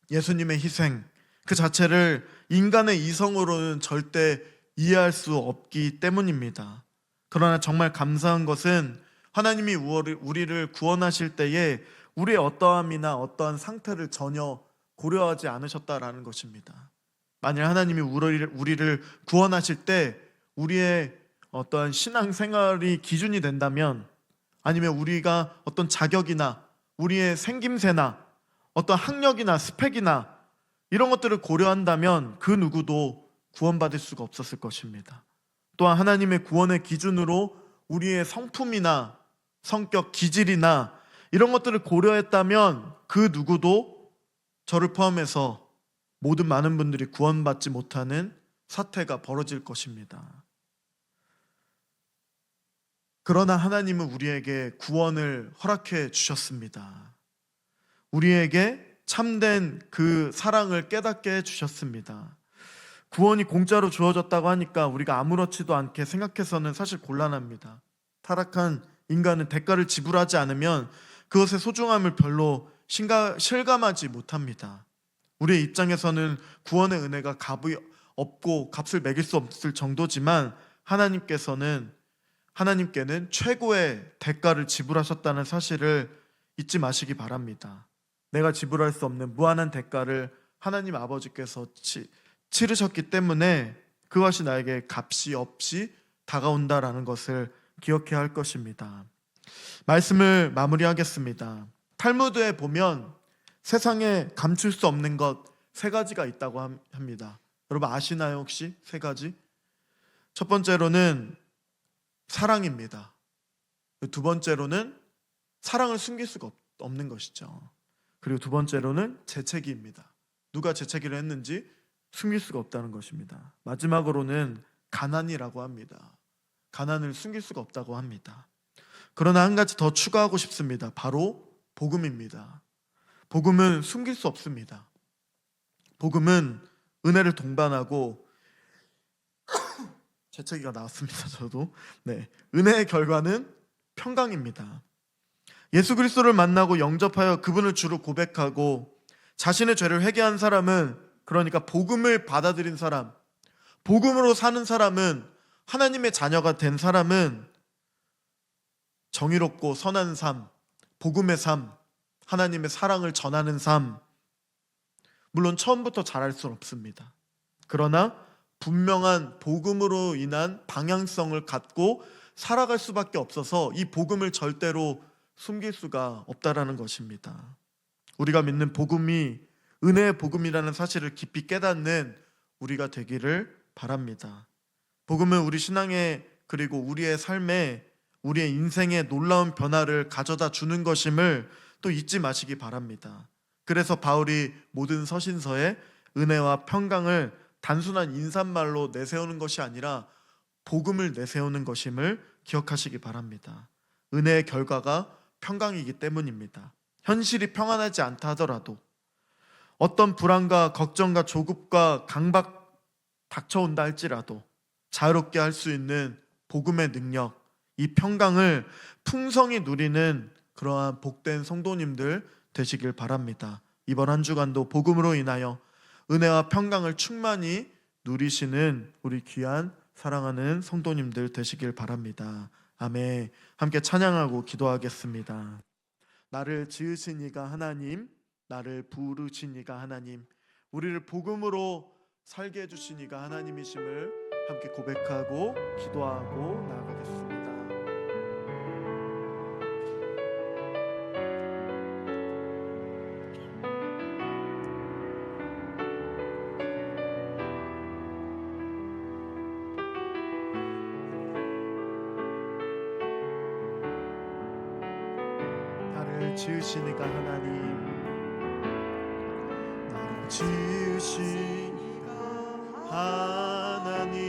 예수님의 희생 그 자체를 인간의 이성으로는 절대 이해할 수 없기 때문입니다. 그러나 정말 감사한 것은 하나님이 우리를 구원하실 때에 우리의 어떠함이나 어떠한 상태를 전혀 고려하지 않으셨다라는 것입니다. 만일 하나님이 우리를 구원하실 때 우리의 어떠한 신앙생활이 기준이 된다면 아니면 우리가 어떤 자격이나 우리의 생김새나 어떤 학력이나 스펙이나 이런 것들을 고려한다면 그 누구도 구원받을 수가 없었을 것입니다. 또한 하나님의 구원의 기준으로 우리의 성품이나 성격, 기질이나 이런 것들을 고려했다면 그 누구도 저를 포함해서 모든 많은 분들이 구원받지 못하는 사태가 벌어질 것입니다. 그러나 하나님은 우리에게 구원을 허락해 주셨습니다. 우리에게 참된 그 사랑을 깨닫게 해 주셨습니다. 구원이 공짜로 주어졌다고 하니까 우리가 아무렇지도 않게 생각해서는 사실 곤란합니다. 타락한 인간은 대가를 지불하지 않으면 그것의 소중함을 별로 실감하지 못합니다. 우리의 입장에서는 구원의 은혜가 값이 없고 값을 매길 수 없을 정도지만 하나님께는 최고의 대가를 지불하셨다는 사실을 잊지 마시기 바랍니다. 내가 지불할 수 없는 무한한 대가를 하나님 아버지께서 치르셨기 때문에 그것이 나에게 값이 없이 다가온다라는 것을 기억해야 할 것입니다. 말씀을 마무리하겠습니다. 탈무드에 보면 세상에 감출 수 없는 것 3가지가 있다고 합니다. 여러분 아시나요 혹시? 3가지? 첫 번째로는 사랑입니다. 2번째로는 사랑을 숨길 수가 없는 것이죠. 그리고 2번째로는 재채기입니다. 누가 재채기를 했는지 숨길 수가 없다는 것입니다. 마지막으로는 가난이라고 합니다. 가난을 숨길 수가 없다고 합니다. 그러나 한 가지 더 추가하고 싶습니다. 바로 복음입니다. 복음은 숨길 수 없습니다. 복음은 은혜를 동반하고 재채기가 나왔습니다. 저도. 은혜의 결과는 평강입니다. 예수 그리스도를 만나고 영접하여 그분을 주로 고백하고 자신의 죄를 회개한 사람은, 그러니까 복음을 받아들인 사람, 복음으로 사는 사람은, 하나님의 자녀가 된 사람은 정의롭고 선한 삶, 복음의 삶, 하나님의 사랑을 전하는 삶, 물론 처음부터 잘할 수는 없습니다. 그러나 분명한 복음으로 인한 방향성을 갖고 살아갈 수밖에 없어서 이 복음을 절대로 숨길 수가 없다라는 것입니다. 우리가 믿는 복음이 은혜의 복음이라는 사실을 깊이 깨닫는 우리가 되기를 바랍니다. 복음은 우리 신앙에, 그리고 우리의 삶에, 우리의 인생에 놀라운 변화를 가져다 주는 것임을 또 잊지 마시기 바랍니다. 그래서 바울이 모든 서신서에 은혜와 평강을 단순한 인사말로 내세우는 것이 아니라 복음을 내세우는 것임을 기억하시기 바랍니다. 은혜의 결과가 평강이기 때문입니다. 현실이 평안하지 않다 하더라도, 어떤 불안과 걱정과 조급과 강박 닥쳐온다 할지라도 자유롭게 할 수 있는 복음의 능력, 이 평강을 풍성히 누리는 그러한 복된 성도님들 되시길 바랍니다. 이번 한 주간도 복음으로 인하여 은혜와 평강을 충만히 누리시는 우리 귀한 사랑하는 성도님들 되시길 바랍니다. 아멘. 함께 찬양하고 기도하겠습니다. 나를 지으신 이가 하나님, 나를 부르신 이가 하나님, 우리를 복음으로 살게 해주신 이가 하나님이심을 함께 고백하고 기도하고 나아가겠습니다. 나를 지으신 이가 하나님, 나를 지으신 이가 하나님,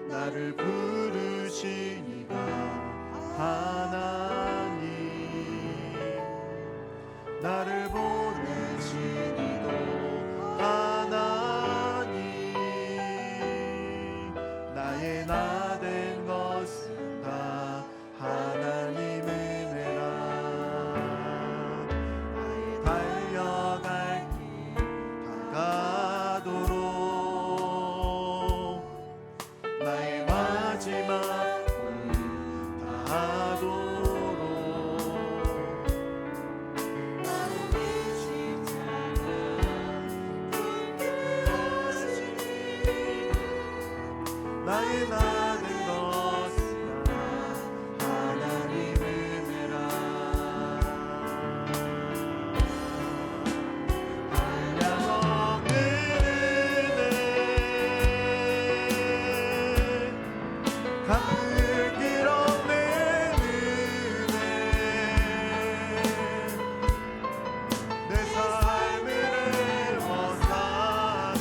나를 부르신 이가 하나님, 나를 보내신 이도 하나님, 나의 나 된 것은 다 하나님의 은혜라. 나의 달려갈 길 다가도록, 나의 마지막 다하도록, 나의 십자가 나의 나 된 것은 다 하나님의 은혜라. 한량없는 은혜, 갚을 길 없는 은혜, 내 삶을 애워싸는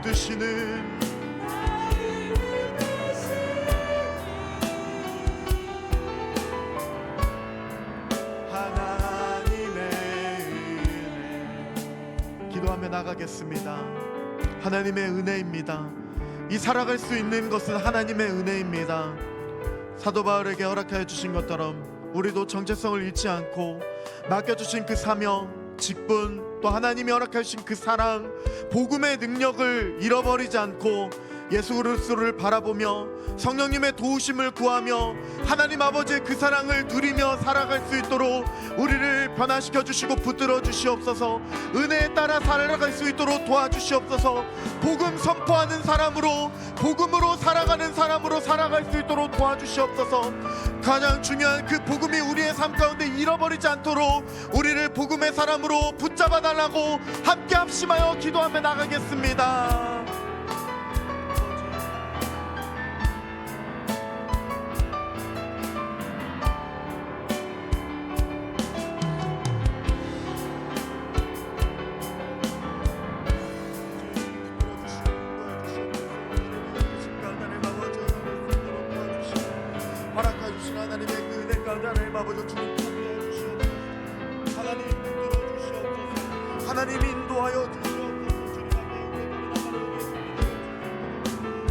붙드시는 하나님의 은혜. 기도하며 나가겠습니다. 하나님의 은혜입니다. 이 살아갈 수 있는 것은 하나님의 은혜입니다. 사도 바울에게 허락하여 주신 것처럼 우리도 정체성을 잃지 않고 맡겨주신 그 사명, 직분, 또 하나님이 허락하여 주신 그 사랑, 복음의 능력을 잃어버리지 않고 예수 그리스도를 바라보며 성령님의 도우심을 구하며 하나님 아버지의 그 사랑을 누리며 살아갈 수 있도록 우리를 변화시켜 주시고 붙들어 주시옵소서. 은혜에 따라 살아갈 수 있도록 도와주시옵소서. 복음 선포하는 사람으로, 복음으로 살아가는 사람으로 살아갈 수 있도록 도와주시옵소서. 가장 중요한 그 복음이 우리의 삶 가운데 잃어버리지 않도록 우리를 복음의 사람으로 붙잡아 달라고 함께 합심하여 기도하며 나가겠습니다. 하나님의 그 은혜 가운데 하나님 아버지 주님 참여해 주시옵소서. 하나님 인도해 주시옵소서. 하나님 인도하여 주시옵소서.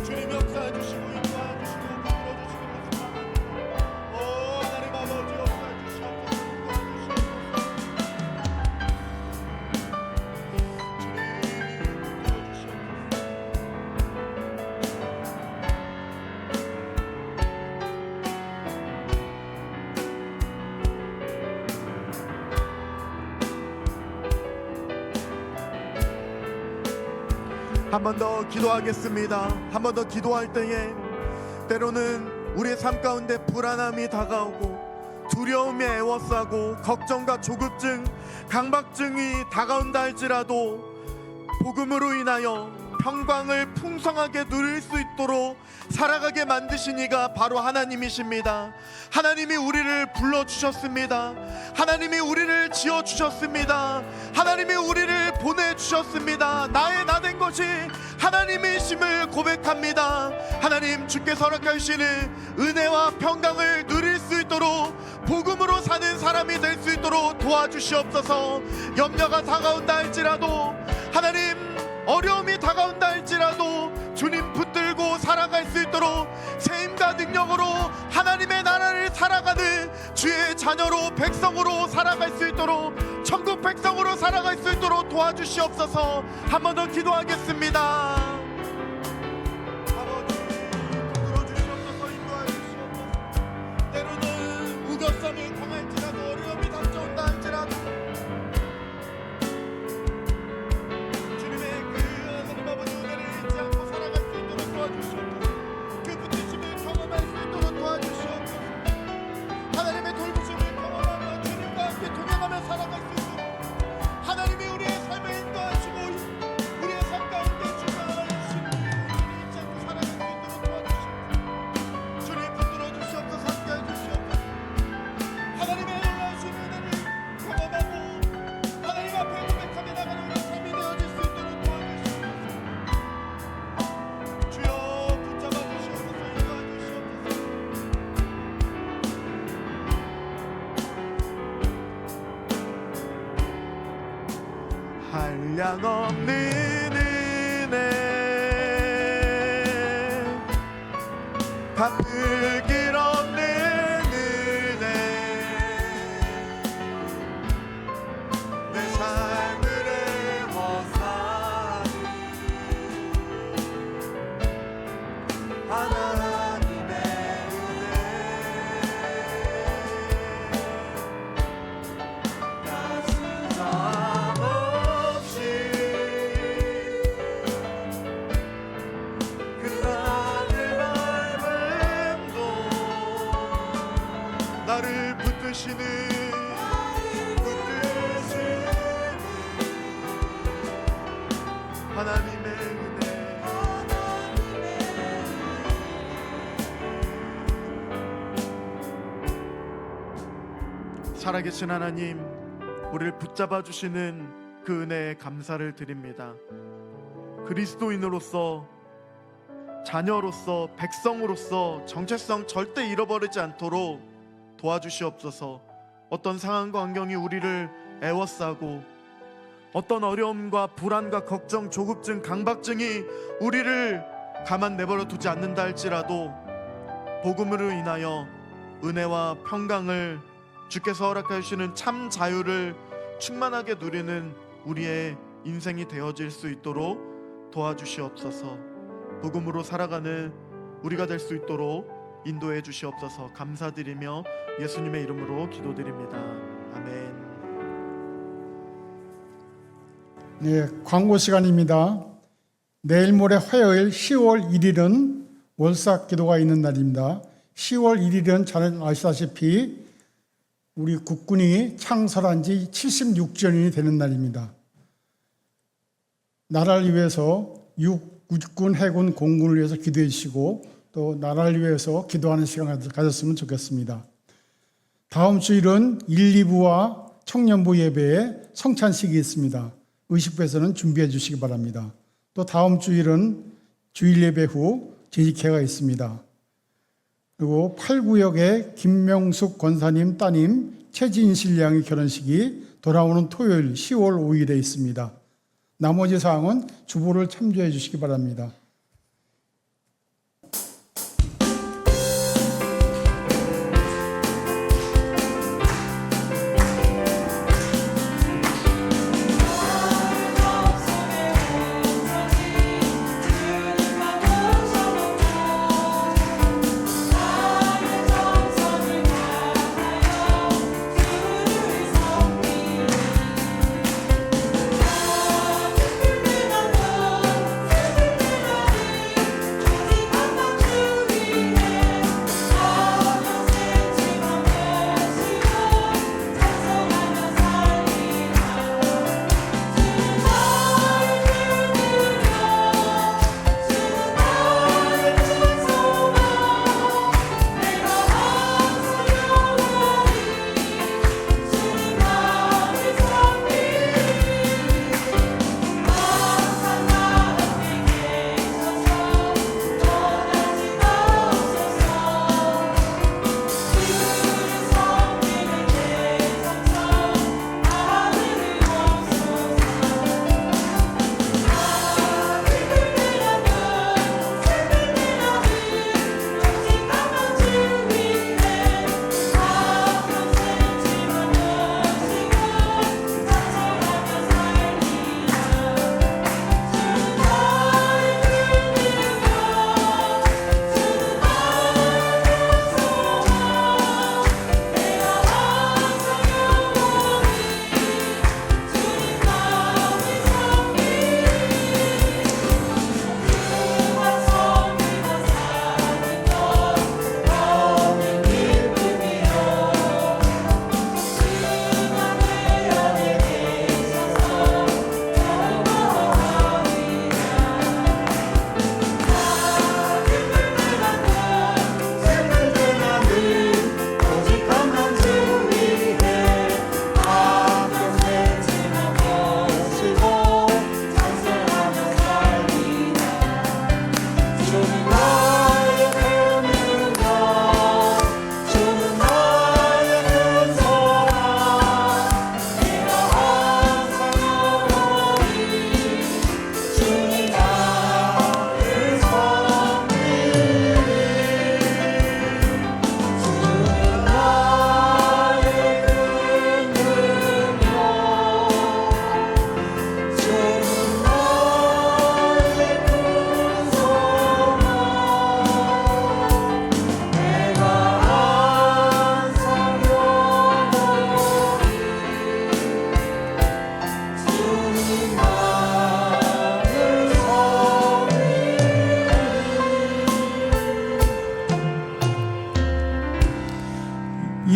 주님 역사해 주시고 인도하여 주시고 붙들어 주시고 오 하나님 아버지 역사해 주시옵소서. 인도해 주시옵소서. 주님 붙들어 주시옵소서. 한 번 더 기도하겠습니다. 한 번 더 기도할 때에 때로는 우리의 삶 가운데 불안함이 다가오고 두려움이 애워싸고 걱정과 조급증, 강박증이 다가온다 할지라도 복음으로 인하여 평강을 풍성하게 누릴 수 있도록 살아가게 만드신 이가 바로 하나님이십니다. 하나님이 우리를 불러주셨습니다. 하나님이 우리를 지어주셨습니다. 하나님이 우리를 보내주셨습니다. 나의 나 된 것이 하나님이심을 고백합니다. 하나님 주께서 허락하시는 은혜와 평강을 누릴 수 있도록 복음으로 사는 사람이 될 수 있도록 도와주시옵소서. 염려가 다가온다 할지라도 하나님 어려움이 다가온다 할지라도 주님 붙들고 살아갈 수 있도록 세임과 능력으로 하나님의 나라를 살아가는 주의 자녀로 백성으로 살아갈 수 있도록 천국 백성으로 살아갈 수 있도록 도와주시옵소서. 한 번 더 기도하겠습니다. 아버지 붙들어 주시옵소서. 인도하여 주시옵소서. 때로는 우겨쌈이 당할지라도 어려움이 닥쳐온다 할지라도 하나님의 돌보심을 경험하며 주님과 함께 동행하며 살아갈 수 있도록 하나님이 우리의 삶을 인도하시고 우리의 삶 가운데 주관하시는 우리를 잊지 않고 살아갈 수 있도록 도와주시옵소서. 주님 붙들어 주시옵소서. 함께해 주시옵소서. 하나님의 놀라우신 은혜를 경험하고 하나님 앞에 고백하며 나가는 우리 삶이 되어질 수 있도록 도와주시옵소서. 주여 붙잡아 주시옵소서. 인도해 주시옵소서. 한량없는 은혜 갚을 길 없는 은혜 내 삶을 애워싸는 하나님의 은혜 따스함 없이 그날을 밟음도 나를 붙드시는 하나님의 은혜 살아계신 하나님 우리를 붙잡아 주시는 그 은혜에 감사를 드립니다. 그리스도인으로서, 자녀로서, 백성으로서 정체성 절대 잃어버리지 않도록 도와주시옵소서. 어떤 상황과 환경이 우리를 애워싸고 어떤 어려움과 불안과 걱정, 조급증, 강박증이 우리를 가만 내버려 두지 않는다 할지라도 복음으로 인하여 은혜와 평강을, 주께서 허락해 주시는 참 자유를 충만하게 누리는 우리의 인생이 되어질 수 있도록 도와주시옵소서. 복음으로 살아가는 우리가 될 수 있도록 인도해 주시옵소서. 감사드리며 예수님의 이름으로 기도드립니다. 아멘. 네, 광고 시간입니다. 내일 모레 화요일 10월 1일은 월삭 기도가 있는 날입니다. 10월 1일은 잘 아시다시피 우리 국군이 창설한 지 76주년이 되는 날입니다. 나라를 위해서 육군, 해군, 공군을 위해서 기도해 주시고 또 나라를 위해서 기도하는 시간을 가졌으면 좋겠습니다. 다음 주일은 1, 2부와 청년부 예배에 성찬식이 있습니다. 의식부에서는 준비해 주시기 바랍니다. 또 다음 주일은 주일 예배 후 재직회가 있습니다. 그리고 8구역의 김명숙 권사님 따님 최진실 양의 결혼식이 돌아오는 토요일 10월 5일에 있습니다. 나머지 사항은 주보를 참조해 주시기 바랍니다.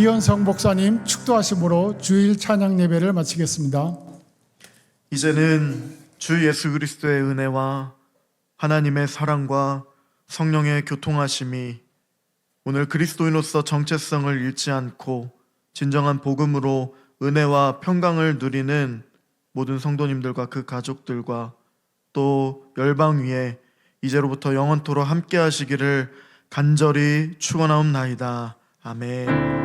이현성 목사님 축도하심으로 주일 찬양 예배를 마치겠습니다. 이제는 주 예수 그리스도의 은혜와 하나님의 사랑과 성령의 교통하심이 오늘 그리스도인으로서 정체성을 잃지 않고 진정한 복음으로 은혜와 평강을 누리는 모든 성도님들과 그 가족들과 또 열방 위에 이제로부터 영원토록 함께 하시기를 간절히 축원하옵나이다. 아멘.